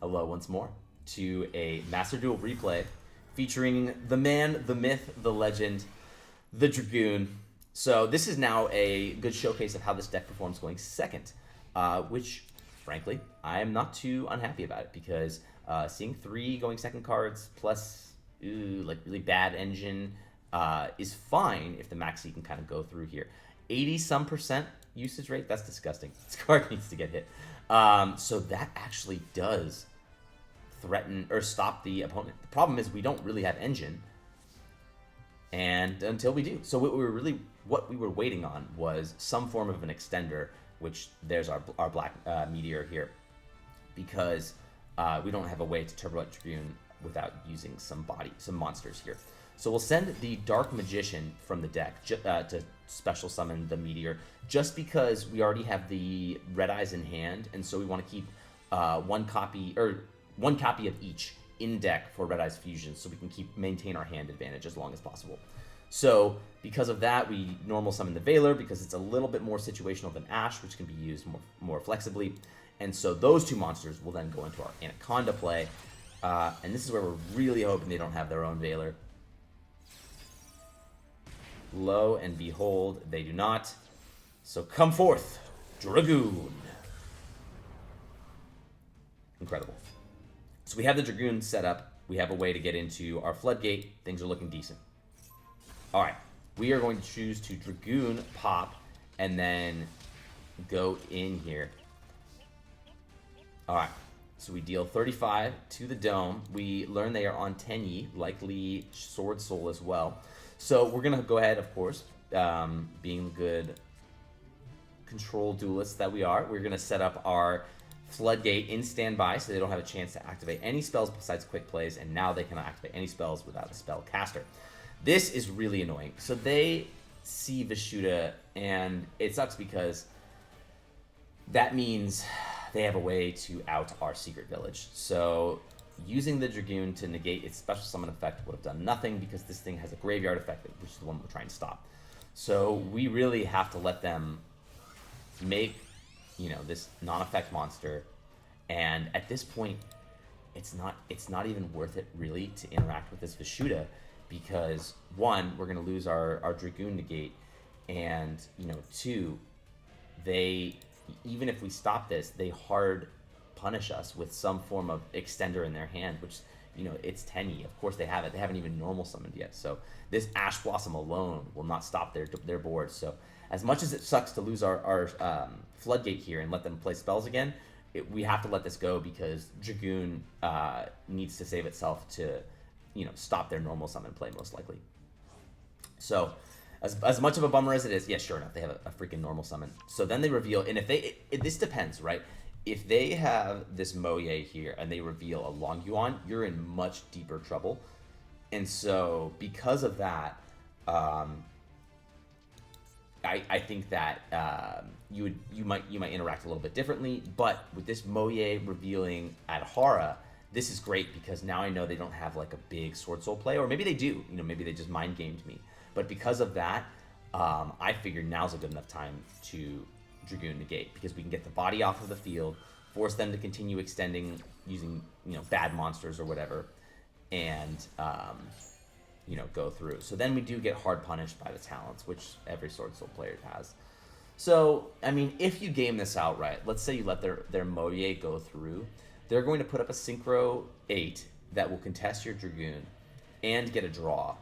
Hello once more to a Master Duel replay featuring the man, the myth, the legend, the Dragoon. So this is now a good showcase of how this deck performs going second, which, frankly, I am not too unhappy about it because seeing 3 going second cards plus like really bad engine is fine if the maxi can kind of go through here. 80-some% usage rate, that's disgusting. This card needs to get hit. So that actually does threaten or stop the opponent. The problem is we don't really have engine, and until we do, so what we were waiting on was some form of an extender, which there's our black meteor here, because we don't have a way to turbo Dragoon without using some monsters here. So we'll send the Dark Magician from the deck to special summon the meteor, just because we already have the Red Eyes in hand, and so we want to keep one copy of each in deck for Red Eyes Fusion, so we can maintain our hand advantage as long as possible. So because of that, we normal summon the Veiler because it's a little bit more situational than Ash, which can be used more flexibly. And so those 2 monsters will then go into our Anaconda play, and this is where we're really hoping they don't have their own Veiler. Lo and behold, they do not. So come forth, Dragoon. Incredible. So we have the Dragoon set up. We have a way to get into our Floodgate. Things are looking decent. All right. We are going to choose to Dragoon pop and then go in here. All right. So we deal 35 to the Dome. We learn they are on Tenyi, likely Swordsoul as well. So we're going to go ahead, of course, being the good control duelists that we are. We're going to set up our Floodgate in standby so they don't have a chance to activate any spells besides quick plays, and now they cannot activate any spells without a spell caster. This is really annoying. So they see Vishuda, and it sucks because that means they have a way to out our Secret Village. So using the Dragoon to negate its special summon effect would have done nothing because this thing has a graveyard effect, which is the one we're trying to stop. So we really have to let them make, this non-effect monster, and at this point, it's not even worth it really to interact with this Vishuda, because 1, we're gonna lose our Dragoon negate, and 2, they, even if we stop this, they hard punish us with some form of extender in their hand, which it's Tenyi. Of course they have it. They haven't even normal summoned yet. So this Ash Blossom alone will not stop their board. So as much as it sucks to lose our Floodgate here and let them play spells again, we have to let this go because Dragoon needs to save itself to stop their normal summon play most likely. So as much of a bummer as it is, yeah, sure enough, they have a freaking normal summon. So then they reveal, and this depends, right? If they have this Moye here and they reveal a Long Yuan, you're in much deeper trouble. And so because of that, I think that you might interact a little bit differently. But with this Moye revealing Adhara, this is great because now I know they don't have like a big Swordsoul play, or maybe they do. Maybe they just mind gamed me. But because of that, I figured now's a good enough time to Dragoon negate, because we can get the body off of the field, force them to continue extending using bad monsters or whatever, and go through. So then we do get hard punished by the talents, which every Swordsoul player has. So I mean, if you game this out right, let's say you let their Moye go through, they're going to put up a Synchro 8 that will contest your Dragoon and get a draw,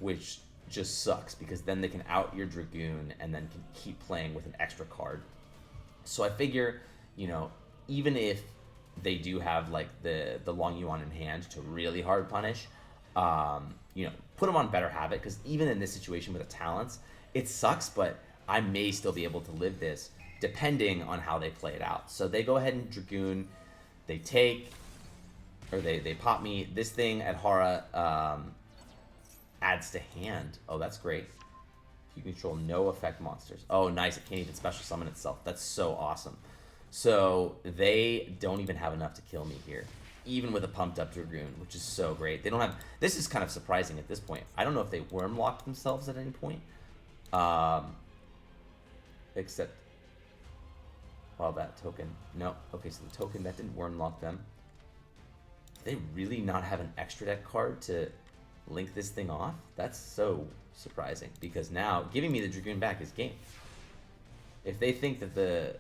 which just sucks because then they can out your Dragoon and then can keep playing with an extra card. So I figure, even if they do have like the Long Yuan in hand to really hard punish, put them on Better Habit, because even in this situation with the talents, it sucks, but I may still be able to live this depending on how they play it out. So they go ahead and Dragoon, they pop me. This thing at Hara adds to hand. Oh, that's great. You control no effect monsters. Oh, nice. It can't even special summon itself. That's so awesome. So they don't even have enough to kill me here, even with a pumped up Dragoon, which is so great. They don't have. This is kind of surprising at this point. I don't know if they worm locked themselves at any point. Except, well, that token. No. Okay, so the token that didn't worm lock them. they really not have an extra deck card to link this thing off? That's so surprising, because now giving me the Dragoon back is game. If they think that the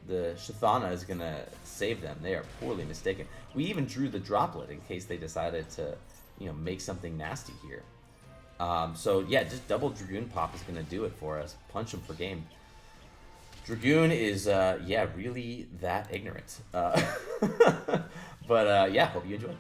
the Shathana is gonna save them, they are poorly mistaken. We even drew the Droplet in case they decided to, you know, make something nasty here. So yeah, just double Dragoon pop is gonna do it for us. Punch him for game. Dragoon is yeah, really that ignorant. But yeah, hope you enjoyed.